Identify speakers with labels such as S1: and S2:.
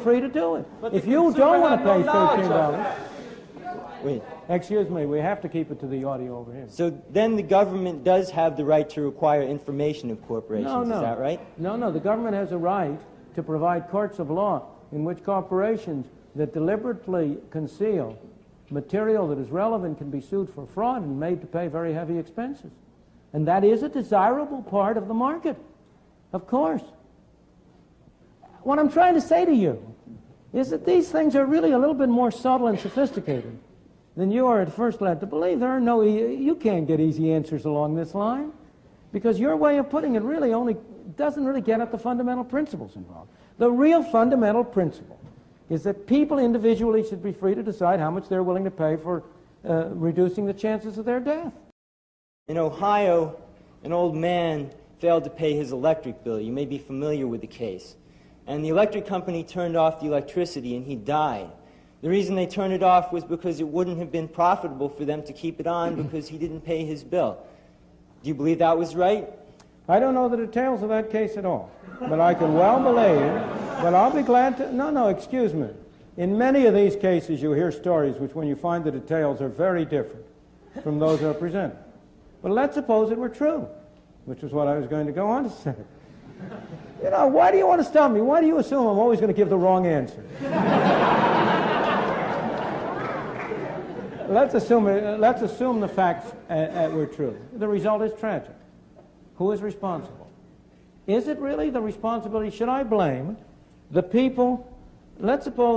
S1: free to do it.
S2: But
S1: if you don't want to pay $13,
S3: Wait.
S1: excuse me, we have to keep it to the audio over here.
S3: So then the government does have the right to require information of corporations,
S1: No, no.
S3: is that right?
S1: No, the government has a right to provide courts of law in which corporations that deliberately conceal material that is relevant can be sued for fraud and made to pay very heavy expenses. And that is a desirable part of the market, of course. What I'm trying to say to you is that these things are really a little bit more subtle and sophisticated than you are at first led to believe. There are no, you can't get easy answers along this line, because your way of putting it really only doesn't really get at the fundamental principles involved. The real fundamental principle is that people individually should be free to decide how much they're willing to pay for reducing the chances of their death.
S3: In Ohio, an old man failed to pay his electric bill. You may be familiar with the case. And the electric company turned off the electricity and he died. The reason they turned it off was because it wouldn't have been profitable for them to keep it on because he didn't pay his bill. Do you believe that was right?
S1: I don't know the details of that case at all, but I can well believe, but I'll be glad to, no, excuse me. In many of these cases you hear stories which when you find the details are very different from those that are presented. But let's suppose it were true, which is what I was going to go on to say. You know, why do you want to stop me? Why do you assume I'm always going to give the wrong answer? Let's assume the facts were true. The result is tragic. Who is responsible? Is it really the responsibility? Should I blame the people? Let's suppose